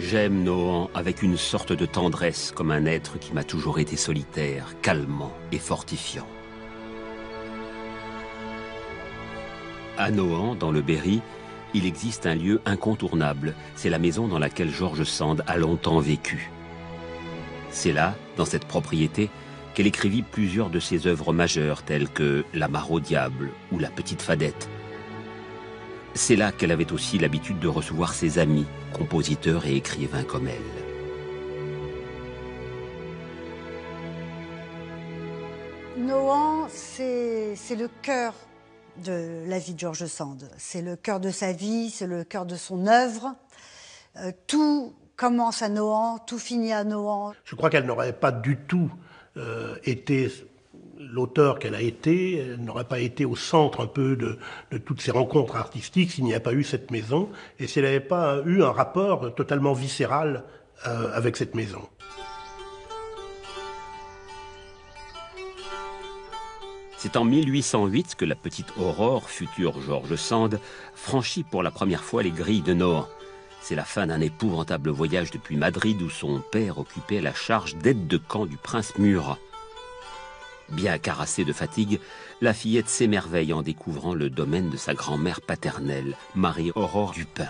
J'aime Nohan avec une sorte de tendresse comme un être qui m'a toujours été solitaire, calmant et fortifiant. À Nohan, dans le Berry, il existe un lieu incontournable. C'est la maison dans laquelle George Sand a longtemps vécu. C'est là, dans cette propriété, qu'elle écrivit plusieurs de ses œuvres majeures telles que La mare au diable ou La petite fadette. C'est là qu'elle avait aussi l'habitude de recevoir ses amis, compositeurs et écrivains comme elle. Nohan, c'est le cœur de la vie de George Sand. C'est le cœur de sa vie, c'est le cœur de son œuvre. Tout commence à Nohan, tout finit à Nohan. Je crois qu'elle n'aurait pas du tout été l'auteur qu'elle a été, elle n'aurait pas été au centre un peu de toutes ces rencontres artistiques s'il n'y a pas eu cette maison et si elle n'avait pas eu un rapport totalement viscéral avec cette maison. C'est en 1808 que la petite Aurore, future George Sand, franchit pour la première fois les grilles de Nohan. C'est la fin d'un épouvantable voyage depuis Madrid où son père occupait la charge d'aide de camp du prince Murat. Bien carassée de fatigue, la fillette s'émerveille en découvrant le domaine de sa grand-mère paternelle, Marie-Aurore Dupin.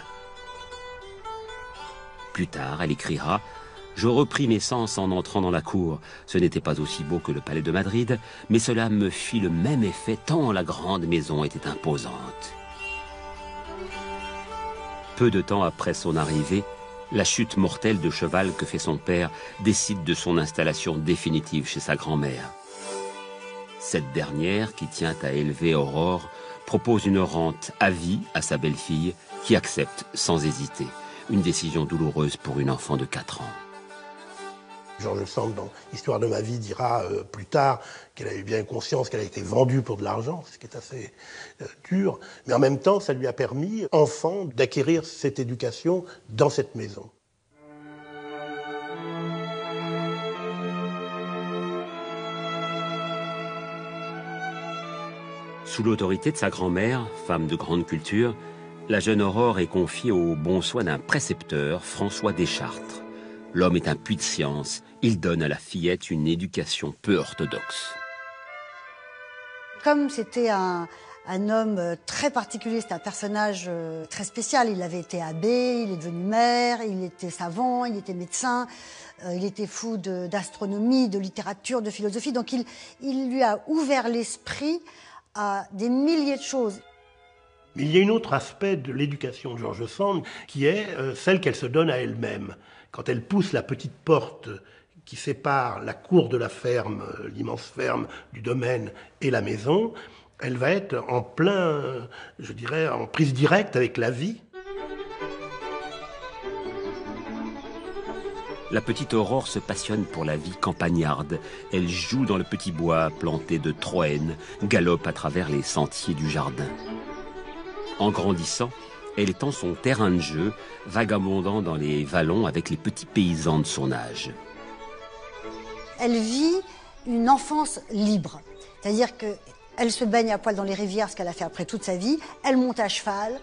Plus tard, elle écrira « Je repris mes sens en entrant dans la cour. Ce n'était pas aussi beau que le palais de Madrid, mais cela me fit le même effet tant la grande maison était imposante. » Peu de temps après son arrivée, la chute mortelle de cheval que fait son père décide de son installation définitive chez sa grand-mère. Cette dernière, qui tient à élever Aurore, propose une rente à vie à sa belle-fille, qui accepte sans hésiter. Une décision douloureuse pour une enfant de 4 ans. George Sand, dans Histoire de ma vie, dira plus tard qu'elle a eu bien conscience qu'elle a été vendue pour de l'argent, ce qui est assez dur. Mais en même temps, ça lui a permis, enfant, d'acquérir cette éducation dans cette maison. Sous l'autorité de sa grand-mère, femme de grande culture, la jeune Aurore est confiée aux bons soins d'un précepteur, François Deschartres. L'homme est un puits de science. Il donne à la fillette une éducation peu orthodoxe. Comme c'était un homme très particulier, c'était un personnage très spécial. Il avait été abbé, il est devenu maire, il était savant, il était médecin, il était fou d'astronomie, de littérature, de philosophie. Donc il lui a ouvert l'esprit à des milliers de choses. Mais il y a un autre aspect de l'éducation de George Sand qui est celle qu'elle se donne à elle-même. Quand elle pousse la petite porte qui sépare la cour de la ferme, l'immense ferme du domaine et la maison, elle va être en plein, je dirais, en prise directe avec la vie. La petite Aurore se passionne pour la vie campagnarde. Elle joue dans le petit bois planté de troènes, galope à travers les sentiers du jardin. En grandissant, elle étend son terrain de jeu, vagabondant dans les vallons avec les petits paysans de son âge. Elle vit une enfance libre, c'est-à-dire qu'elle se baigne à poil dans les rivières, ce qu'elle a fait après toute sa vie, elle monte à cheval,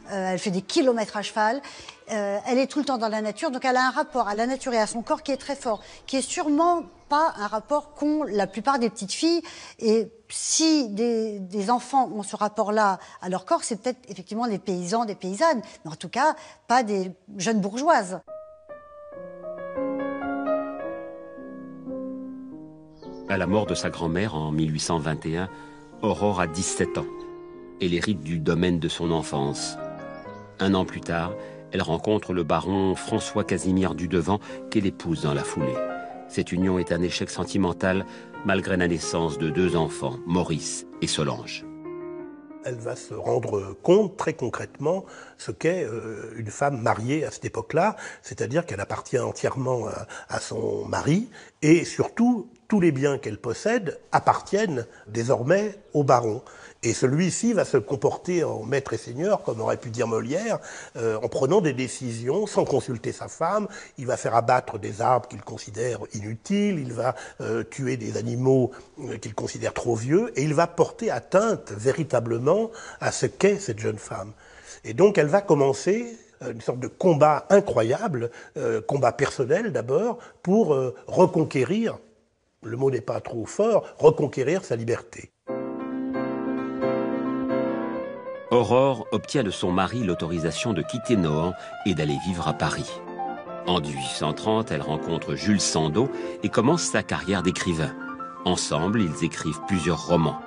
elle fait des kilomètres à cheval, elle est tout le temps dans la nature, donc elle a un rapport à la nature et à son corps qui est très fort, qui est sûrement pas un rapport qu'ont la plupart des petites filles. Et si des enfants ont ce rapport-là à leur corps, c'est peut-être effectivement des paysans, des paysannes, mais en tout cas pas des jeunes bourgeoises. À la mort de sa grand-mère en 1821, Aurore a 17 ans. Elle hérite du domaine de son enfance. 1 an plus tard, elle rencontre le baron François-Casimir Dudevant qu'elle épouse dans la foulée. Cette union est un échec sentimental malgré la naissance de 2 enfants, Maurice et Solange. Elle va se rendre compte très concrètement ce qu'est une femme mariée à cette époque-là, c'est-à-dire qu'elle appartient entièrement à son mari et surtout tous les biens qu'elle possède appartiennent désormais au baron. Et celui-ci va se comporter en maître et seigneur, comme aurait pu dire Molière, en prenant des décisions sans consulter sa femme. Il va faire abattre des arbres qu'il considère inutiles, il va tuer des animaux qu'il considère trop vieux, et il va porter atteinte véritablement à ce qu'est cette jeune femme. Et donc elle va commencer une sorte de combat incroyable, combat personnel d'abord, pour reconquérir, le mot n'est pas trop fort, reconquérir sa liberté. Aurore obtient de son mari l'autorisation de quitter Nohant et d'aller vivre à Paris. En 1830, elle rencontre Jules Sandeau et commence sa carrière d'écrivain. Ensemble, ils écrivent plusieurs romans.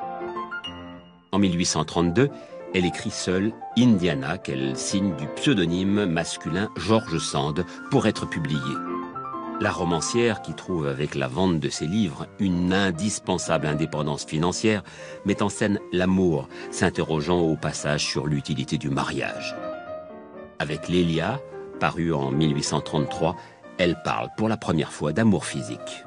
En 1832, elle écrit seule Indiana, qu'elle signe du pseudonyme masculin George Sand pour être publiée. La romancière, qui trouve avec la vente de ses livres une indispensable indépendance financière, met en scène l'amour, s'interrogeant au passage sur l'utilité du mariage. Avec Lélia, paru en 1833, elle parle pour la première fois d'amour physique.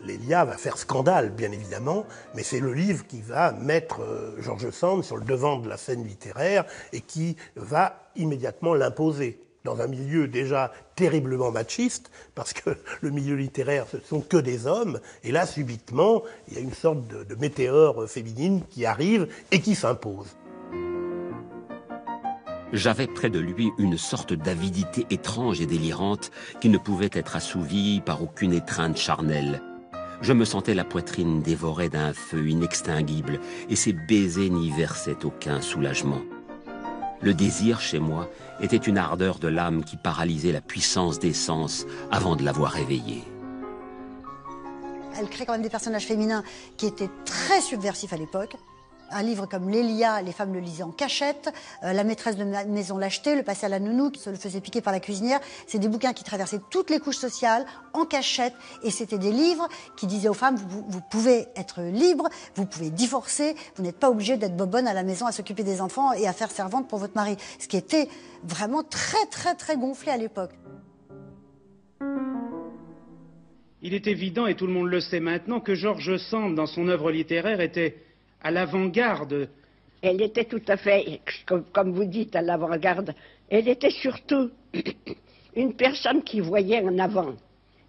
Lélia va faire scandale, bien évidemment, mais c'est le livre qui va mettre George Sand sur le devant de la scène littéraire et qui va immédiatement l'imposer. Dans un milieu déjà terriblement machiste, parce que le milieu littéraire, ce ne sont que des hommes, et là, subitement, il y a une sorte de météore féminine qui arrive et qui s'impose. J'avais près de lui une sorte d'avidité étrange et délirante qui ne pouvait être assouvie par aucune étreinte charnelle. Je me sentais la poitrine dévorée d'un feu inextinguible, et ses baisers n'y versaient aucun soulagement. Le désir, chez moi, était une ardeur de l'âme qui paralysait la puissance des sens avant de l'avoir éveillée. Elle crée quand même des personnages féminins qui étaient très subversifs à l'époque. Un livre comme Lélia, les femmes le lisaient en cachette, La maîtresse de la maison l'achetait, Le passé à la nounou qui se le faisait piquer par la cuisinière. C'est des bouquins qui traversaient toutes les couches sociales, en cachette, et c'était des livres qui disaient aux femmes, vous pouvez être libre, vous pouvez divorcer, vous n'êtes pas obligé d'être bobonne à la maison à s'occuper des enfants et à faire servante pour votre mari. Ce qui était vraiment très très très gonflé à l'époque. Il est évident, et tout le monde le sait maintenant, que George Sand, dans son œuvre littéraire, était à l'avant-garde. Elle était tout à fait, comme vous dites, à l'avant-garde. Elle était surtout une personne qui voyait en avant.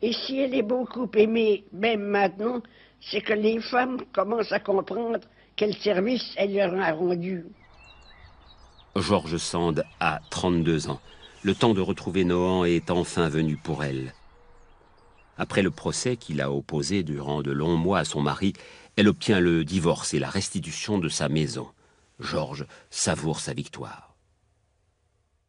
Et si elle est beaucoup aimée, même maintenant, c'est que les femmes commencent à comprendre quel service elle leur a rendu. George Sand a 32 ans. Le temps de retrouver Nohant est enfin venu pour elle. Après le procès qu'il a opposé durant de longs mois à son mari, elle obtient le divorce et la restitution de sa maison. Georges savoure sa victoire.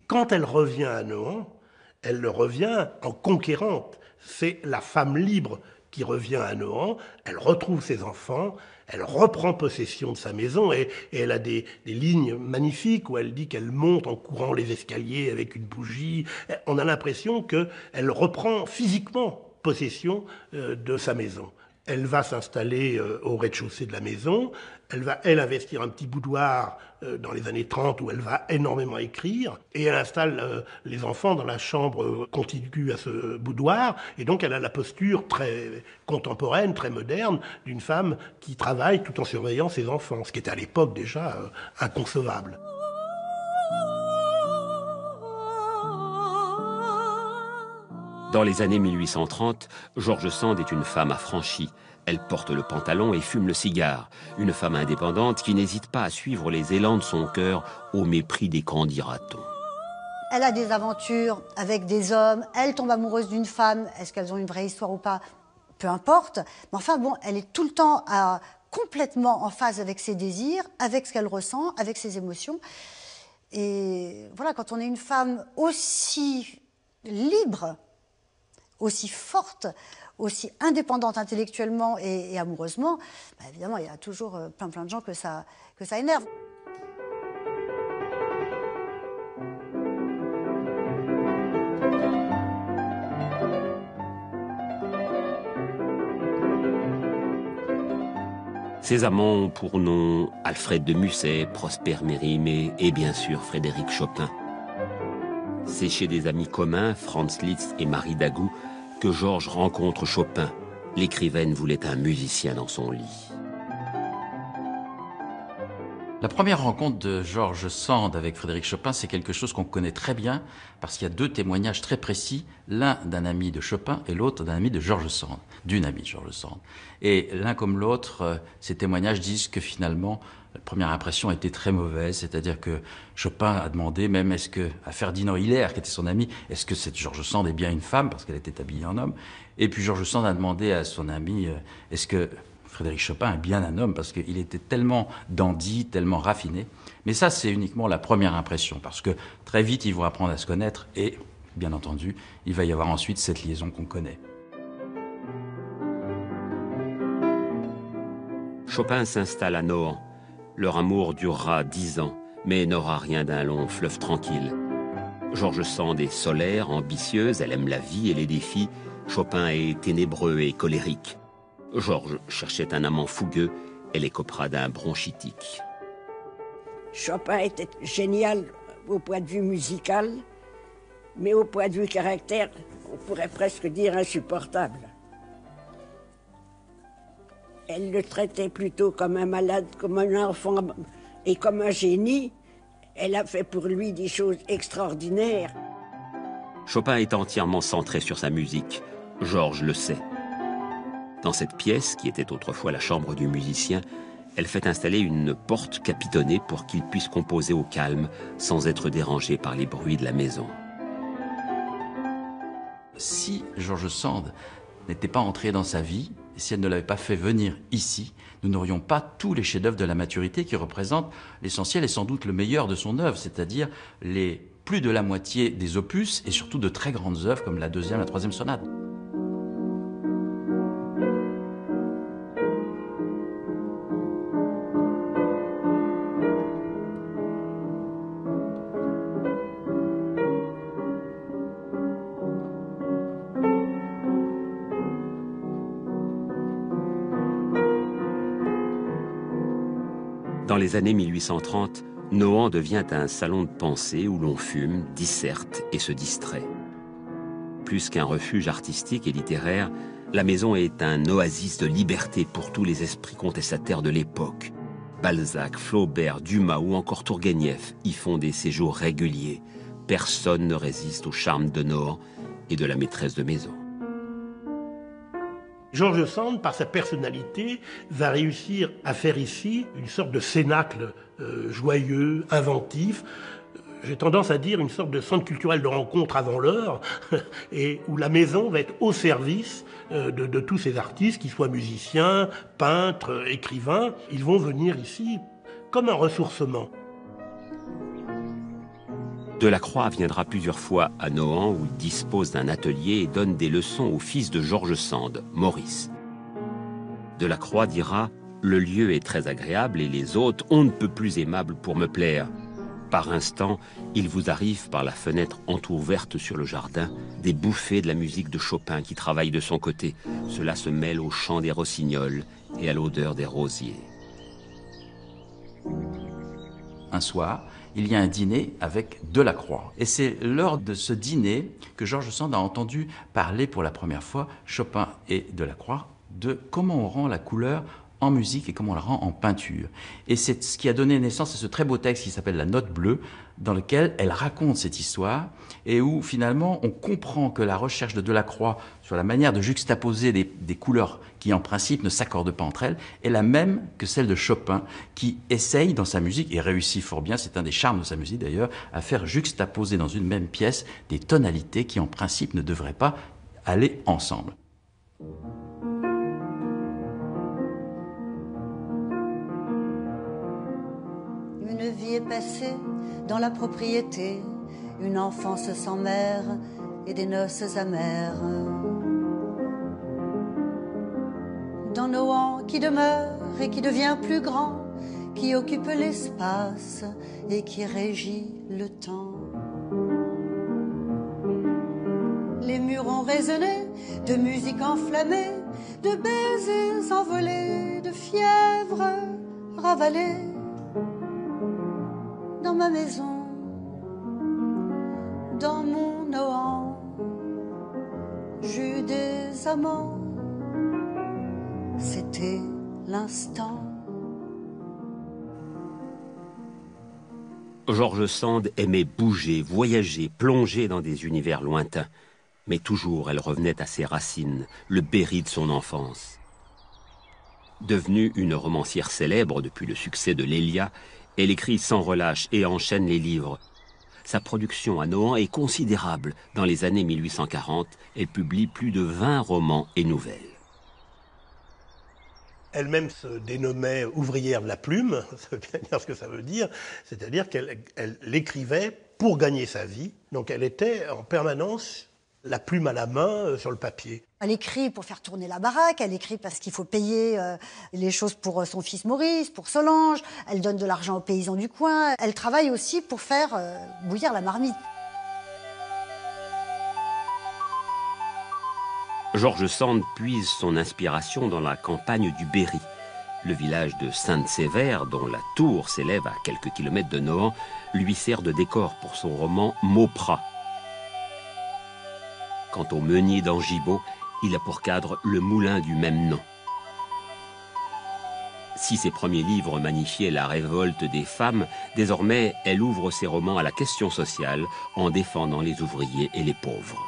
Quand elle revient à Nohant, elle le revient en conquérante. C'est la femme libre qui revient à Nohant, elle retrouve ses enfants, elle reprend possession de sa maison et elle a des lignes magnifiques où elle dit qu'elle monte en courant les escaliers avec une bougie. On a l'impression qu'elle reprend physiquement possession de sa maison. Elle va s'installer au rez-de-chaussée de la maison. Elle va, investir un petit boudoir dans les années 30 où elle va énormément écrire. Et elle installe les enfants dans la chambre contiguë à ce boudoir. Et donc, elle a la posture très contemporaine, très moderne d'une femme qui travaille tout en surveillant ses enfants, ce qui était à l'époque déjà inconcevable. Dans les années 1830, George Sand est une femme affranchie. Elle porte le pantalon et fume le cigare. Une femme indépendante qui n'hésite pas à suivre les élans de son cœur au mépris des qu'en dira-t-on. Elle a des aventures avec des hommes, elle tombe amoureuse d'une femme, est-ce qu'elles ont une vraie histoire ou pas? Peu importe. Mais enfin bon, elle est tout le temps complètement en phase avec ses désirs, avec ce qu'elle ressent, avec ses émotions. Et voilà, quand on est une femme aussi libre, aussi forte, aussi indépendante intellectuellement et amoureusement, bah évidemment, il y a toujours plein de gens que ça énerve. Ses amants ont pour nom Alfred de Musset, Prosper Mérimée et bien sûr Frédéric Chopin. C'est chez des amis communs, Franz Liszt et Marie Dagout, que Georges rencontre Chopin. L'écrivaine voulait un musicien dans son lit. La première rencontre de George Sand avec Frédéric Chopin, c'est quelque chose qu'on connaît très bien parce qu'il y a deux témoignages très précis, l'un d'un ami de Chopin et l'autre d'un ami de George Sand, d'une amie de George Sand. Et l'un comme l'autre, ces témoignages disent que finalement, la première impression était très mauvaise, c'est-à-dire que Chopin a demandé même à Ferdinand Hiller, qui était son ami, est-ce que cette George Sand est bien une femme, parce qu'elle était habillée en homme. Et puis George Sand a demandé à son ami, est-ce que Frédéric Chopin est bien un homme, parce qu'il était tellement dandy, tellement raffiné. Mais ça, c'est uniquement la première impression, parce que très vite, ils vont apprendre à se connaître, et bien entendu, il va y avoir ensuite cette liaison qu'on connaît. Chopin s'installe à Nohant. Leur amour durera 10 ans, mais n'aura rien d'un long fleuve tranquille. George Sand est solaire, ambitieuse, elle aime la vie et les défis. Chopin est ténébreux et colérique. Georges cherchait un amant fougueux, elle écopera d'un bronchitique. Chopin était génial au point de vue musical, mais au point de vue caractère, on pourrait presque dire insupportable. Elle le traitait plutôt comme un malade, comme un enfant et comme un génie. Elle a fait pour lui des choses extraordinaires. Chopin est entièrement centré sur sa musique. Georges le sait. Dans cette pièce, qui était autrefois la chambre du musicien, elle fait installer une porte capitonnée pour qu'il puisse composer au calme, sans être dérangé par les bruits de la maison. Si George Sand n'était pas entré dans sa vie, et si elle ne l'avait pas fait venir ici, nous n'aurions pas tous les chefs-d'œuvre de la maturité qui représentent l'essentiel et sans doute le meilleur de son œuvre, c'est-à-dire plus de la moitié des opus et surtout de très grandes œuvres comme la deuxième, la troisième sonate. Dans les années 1830, Nohant devient un salon de pensée où l'on fume, disserte et se distrait. Plus qu'un refuge artistique et littéraire, la maison est un oasis de liberté pour tous les esprits contestataires de l'époque. Balzac, Flaubert, Dumas ou encore Tourguenieff y font des séjours réguliers. Personne ne résiste au charme de Nohant et de la maîtresse de maison. George Sand, par sa personnalité, va réussir à faire ici une sorte de cénacle joyeux, inventif. J'ai tendance à dire une sorte de centre culturel de rencontre avant l'heure, et où la maison va être au service de tous ces artistes, qu'ils soient musiciens, peintres, écrivains. Ils vont venir ici comme un ressourcement. Delacroix viendra plusieurs fois à Nohant où il dispose d'un atelier et donne des leçons au fils de George Sand, Maurice. Delacroix dira « Le lieu est très agréable et les hôtes on ne peut plus aimables pour me plaire. Par instant, il vous arrive par la fenêtre entr'ouverte sur le jardin des bouffées de la musique de Chopin qui travaille de son côté. Cela se mêle au chant des rossignols et à l'odeur des rosiers. » Un soir, il y a un dîner avec Delacroix. Et c'est lors de ce dîner que George Sand a entendu parler pour la première fois, Chopin et Delacroix, de comment on rend la couleur en musique et comment on la rend en peinture. Et c'est ce qui a donné naissance à ce très beau texte qui s'appelle La Note bleue, dans lequel elle raconte cette histoire et où finalement on comprend que la recherche de Delacroix sur la manière de juxtaposer des couleurs qui en principe ne s'accordent pas entre elles est la même que celle de Chopin qui essaye dans sa musique et réussit fort bien, c'est un des charmes de sa musique d'ailleurs, à faire juxtaposer dans une même pièce des tonalités qui en principe ne devraient pas aller ensemble. Une vie est passée dans la propriété, une enfance sans mère et des noces amères. Dans Nohant qui demeure et qui devient plus grand, qui occupe l'espace et qui régit le temps. Les murs ont résonné de musique enflammée, de baisers envolés, de fièvre ravalée. Dans ma maison, dans mon Nohant, j'eus des amants, c'était l'instant. George Sand aimait bouger, voyager, plonger dans des univers lointains. Mais toujours, elle revenait à ses racines, le Berry de son enfance. Devenue une romancière célèbre depuis le succès de Lélia, elle écrit sans relâche et enchaîne les livres. Sa production à Nohant est considérable. Dans les années 1840, elle publie plus de 20 romans et nouvelles. Elle-même se dénommait ouvrière de la plume, ça veut bien dire ce que ça veut dire, c'est-à-dire qu'elle écrivait pour gagner sa vie. Donc elle était en permanence la plume à la main sur le papier. Elle écrit pour faire tourner la baraque, elle écrit parce qu'il faut payer les choses pour son fils Maurice, pour Solange, elle donne de l'argent aux paysans du coin, elle travaille aussi pour faire bouillir la marmite. George Sand puise son inspiration dans la campagne du Berry. Le village de Sainte-Sévère, dont la tour s'élève à quelques kilomètres de Nohant, lui sert de décor pour son roman Mauprat. Quant au meunier d'Angibault, il a pour cadre le moulin du même nom. Si ses premiers livres magnifiaient la révolte des femmes, désormais elle ouvre ses romans à la question sociale en défendant les ouvriers et les pauvres.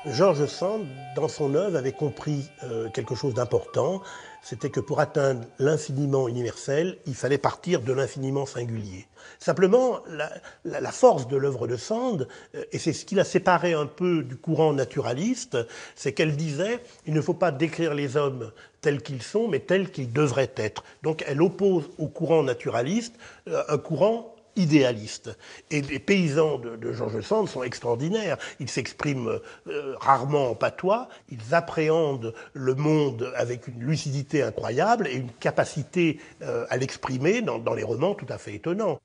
George Sand, dans son œuvre, avait compris quelque chose d'important, c'était que pour atteindre l'infiniment universel, il fallait partir de l'infiniment singulier. Simplement, la force de l'œuvre de Sand, et c'est ce qui la séparait un peu du courant naturaliste, c'est qu'elle disait « il ne faut pas décrire les hommes tels qu'ils sont, mais tels qu'ils devraient être ». Donc elle oppose au courant naturaliste un courant idéaliste. Et les paysans de George Sand sont extraordinaires. Ils s'expriment rarement en patois, ils appréhendent le monde avec une lucidité incroyable et une capacité à l'exprimer dans les romans tout à fait étonnants.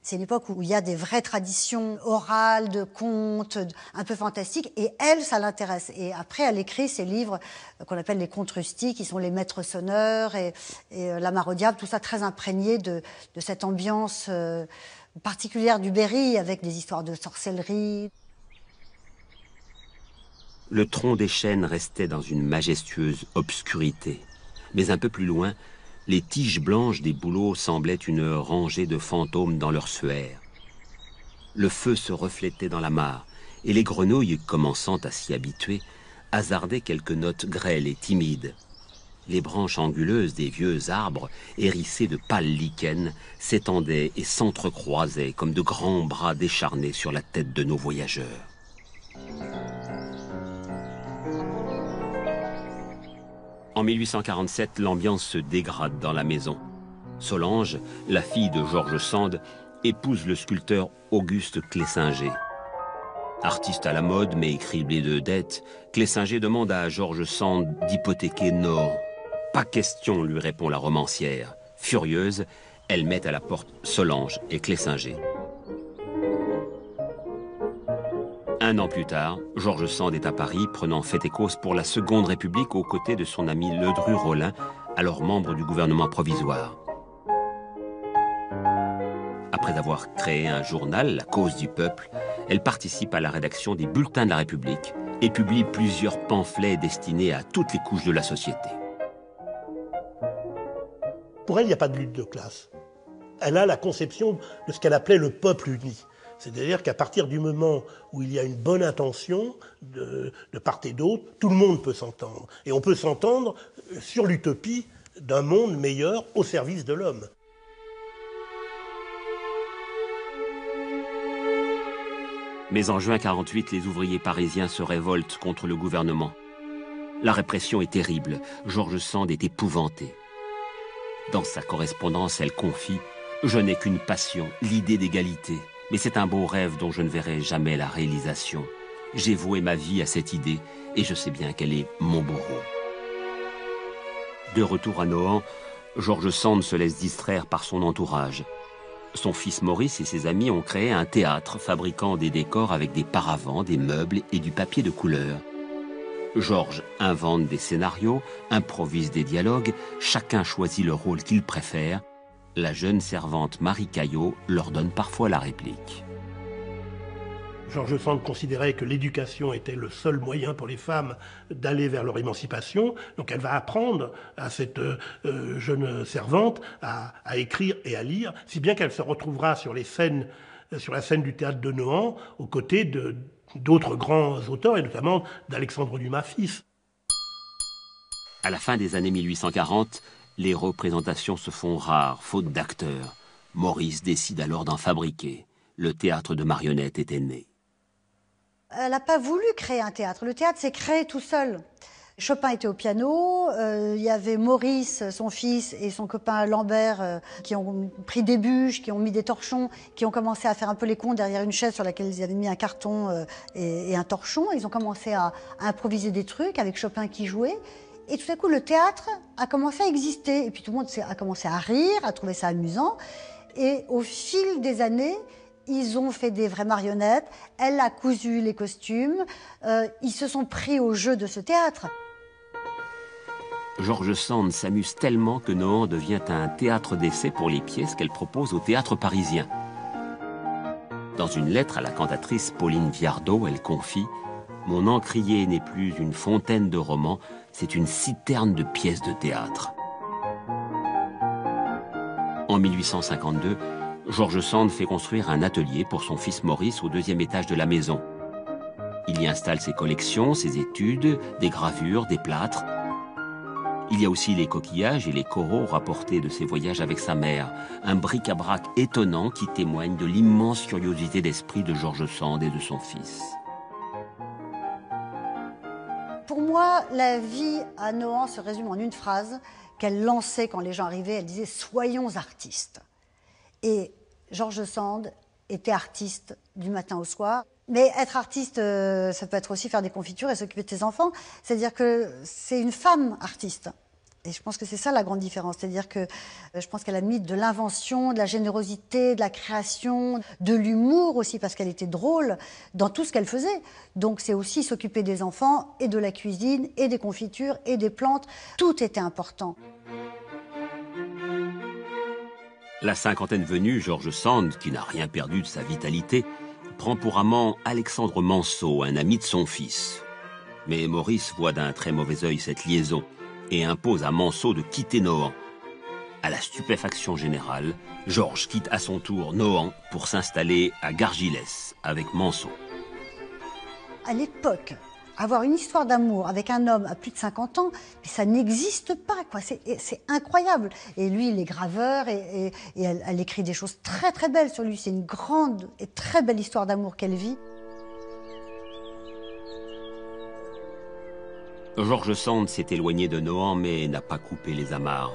C'est une époque où il y a des vraies traditions orales, de contes, un peu fantastiques, et elle, ça l'intéresse. Et après, elle écrit ces livres qu'on appelle les contes rustiques, qui sont les maîtres sonneurs et la mare au diable, tout ça très imprégné de cette ambiance particulière du Berry, avec des histoires de sorcellerie. Le tronc des chênes restait dans une majestueuse obscurité. Mais un peu plus loin, les tiges blanches des bouleaux semblaient une rangée de fantômes dans leur suaire. Le feu se reflétait dans la mare, et les grenouilles, commençant à s'y habituer, hasardaient quelques notes grêles et timides. Les branches anguleuses des vieux arbres, hérissées de pâles lichens, s'étendaient et s'entrecroisaient comme de grands bras décharnés sur la tête de nos voyageurs. En 1847, l'ambiance se dégrade dans la maison. Solange, la fille de George Sand, épouse le sculpteur Auguste Clésinger. Artiste à la mode mais criblé de dettes, Clésinger demande à George Sand d'hypothéquer Nohant. Pas question, lui répond la romancière. Furieuse, elle met à la porte Solange et Clésinger. Un an plus tard, George Sand est à Paris, prenant fait et cause pour la Seconde République aux côtés de son ami Ledru-Rollin, alors membre du gouvernement provisoire. Après avoir créé un journal, La Cause du Peuple, elle participe à la rédaction des Bulletins de la République et publie plusieurs pamphlets destinés à toutes les couches de la société. Pour elle, il n'y a pas de lutte de classe. Elle a la conception de ce qu'elle appelait le peuple uni. C'est-à-dire qu'à partir du moment où il y a une bonne intention de part et d'autre, tout le monde peut s'entendre. Et on peut s'entendre sur l'utopie d'un monde meilleur au service de l'homme. Mais en juin 1948, les ouvriers parisiens se révoltent contre le gouvernement. La répression est terrible. George Sand est épouvantée. Dans sa correspondance, elle confie « Je n'ai qu'une passion, l'idée d'égalité. Mais c'est un beau rêve dont je ne verrai jamais la réalisation. J'ai voué ma vie à cette idée et je sais bien qu'elle est mon bourreau. » De retour à Nohant, George Sand se laisse distraire par son entourage. Son fils Maurice et ses amis ont créé un théâtre fabriquant des décors avec des paravents, des meubles et du papier de couleur. Georges invente des scénarios, improvise des dialogues, chacun choisit le rôle qu'il préfère. La jeune servante Marie Caillot leur donne parfois la réplique. George Sand considérait que l'éducation était le seul moyen pour les femmes d'aller vers leur émancipation. Donc elle va apprendre à cette jeune servante à écrire et à lire, si bien qu'elle se retrouvera sur la scène du théâtre de Nohant aux côtés d'autres grands auteurs, et notamment d'Alexandre Dumas fils. À la fin des années 1840, les représentations se font rares, faute d'acteurs. Maurice décide alors d'en fabriquer. Le théâtre de marionnettes était né. Elle n'a pas voulu créer un théâtre. Le théâtre s'est créé tout seul. Chopin était au piano, il y avait Maurice, son fils, et son copain Lambert qui ont pris des bûches, qui ont mis des torchons, qui ont commencé à faire un peu les cons derrière une chaise sur laquelle ils avaient mis un carton et un torchon. Ils ont commencé à improviser des trucs avec Chopin qui jouait. Et tout à coup, le théâtre a commencé à exister. Et puis tout le monde a commencé à rire, à trouver ça amusant. Et au fil des années, ils ont fait des vraies marionnettes. Elle a cousu les costumes. Ils se sont pris au jeu de ce théâtre. George Sand s'amuse tellement que Nohant devient un théâtre d'essai pour les pièces qu'elle propose au théâtre parisien. Dans une lettre à la cantatrice Pauline Viardot, elle confie « Mon encrier n'est plus une fontaine de romans, c'est une citerne de pièces de théâtre. » En 1852, George Sand fait construire un atelier pour son fils Maurice au 2e étage de la maison. Il y installe ses collections, ses études, des gravures, des plâtres. Il y a aussi les coquillages et les coraux rapportés de ses voyages avec sa mère, un bric-à-brac étonnant qui témoigne de l'immense curiosité d'esprit de George Sand et de son fils. Pour moi, la vie à Nohant se résume en une phrase qu'elle lançait quand les gens arrivaient. Elle disait « Soyons artistes ». Et George Sand était artiste du matin au soir. Mais être artiste, ça peut être aussi faire des confitures et s'occuper de ses enfants. C'est-à-dire que c'est une femme artiste. Et je pense que c'est ça la grande différence. C'est-à-dire que je pense qu'elle a mis de l'invention, de la générosité, de la création, de l'humour aussi, parce qu'elle était drôle dans tout ce qu'elle faisait. Donc c'est aussi s'occuper des enfants et de la cuisine et des confitures et des plantes. Tout était important. La cinquantaine venue, George Sand, qui n'a rien perdu de sa vitalité, prend pour amant Alexandre Manceau, un ami de son fils. Mais Maurice voit d'un très mauvais œil cette liaison et impose à Manceau de quitter Nohant. À la stupéfaction générale, Georges quitte à son tour Nohant pour s'installer à Gargilès avec Manceau. À l'époque, avoir une histoire d'amour avec un homme à plus de 50 ans, mais ça n'existe pas, quoi. C'est incroyable. Et lui, il est graveur et elle écrit des choses très très belles sur lui. C'est une grande et très belle histoire d'amour qu'elle vit. George Sand s'est éloigné de Nohant mais n'a pas coupé les amarres.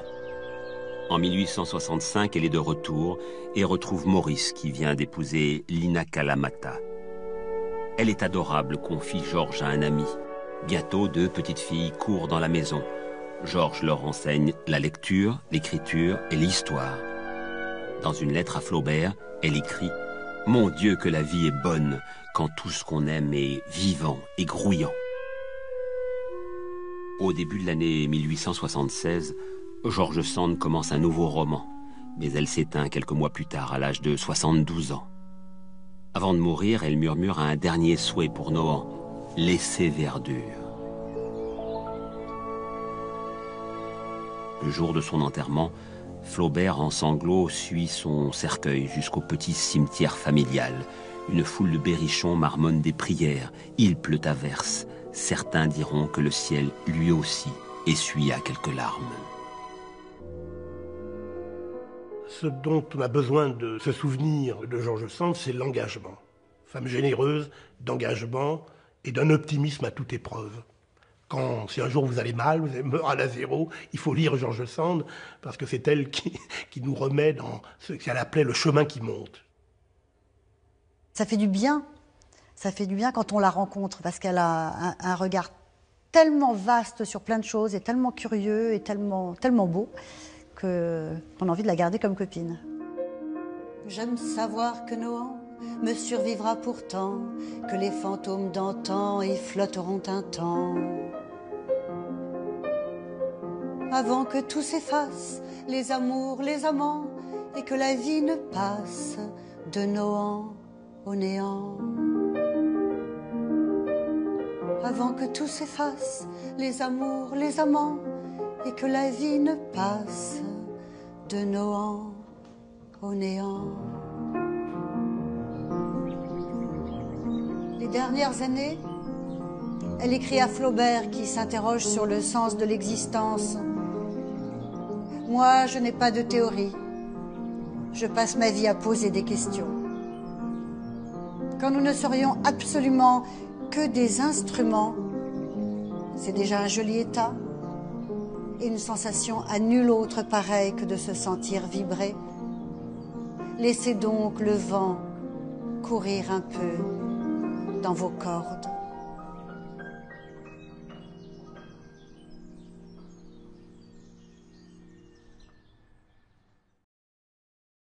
En 1865, elle est de retour et retrouve Maurice qui vient d'épouser Lina Kalamata. Elle est adorable, confie Georges à un ami. Bientôt, 2 petites filles courent dans la maison. Georges leur enseigne la lecture, l'écriture et l'histoire. Dans une lettre à Flaubert, elle écrit « Mon Dieu que la vie est bonne quand tout ce qu'on aime est vivant et grouillant. » Au début de l'année 1876, George Sand commence un nouveau roman, mais elle s'éteint quelques mois plus tard à l'âge de 72 ans. Avant de mourir, elle murmure un dernier souhait pour Nohant, « Laissez verdure ». Le jour de son enterrement, Flaubert en sanglots suit son cercueil jusqu'au petit cimetière familial. Une foule de berrichons marmonne des prières, il pleut à verse. Certains diront que le ciel, lui aussi, essuia quelques larmes. Ce dont on a besoin de se souvenir de George Sand, c'est l'engagement. Femme généreuse, d'engagement et d'un optimisme à toute épreuve. Si un jour vous allez mal, vous avez moral à zéro, il faut lire George Sand parce que c'est elle qui nous remet dans ce qu'elle appelait le chemin qui monte. Ça fait du bien. Ça fait du bien quand on la rencontre parce qu'elle a un regard tellement vaste sur plein de choses et tellement curieux et tellement beau qu'on a envie de la garder comme copine. J'aime savoir que Nohant me survivra pourtant, que les fantômes d'antan y flotteront un temps. Avant que tout s'efface, les amours, les amants, et que la vie ne passe de Nohant au néant. avant que tout s'efface, les amours, les amants, et que la vie ne passe de Nohant au néant. Les dernières années, elle écrit à Flaubert qui s'interroge sur le sens de l'existence. Moi, je n'ai pas de théorie. Je passe ma vie à poser des questions. Quand nous ne serions absolument que des instruments, c'est déjà un joli état et une sensation à nul autre pareille que de se sentir vibrer. Laissez donc le vent courir un peu dans vos cordes.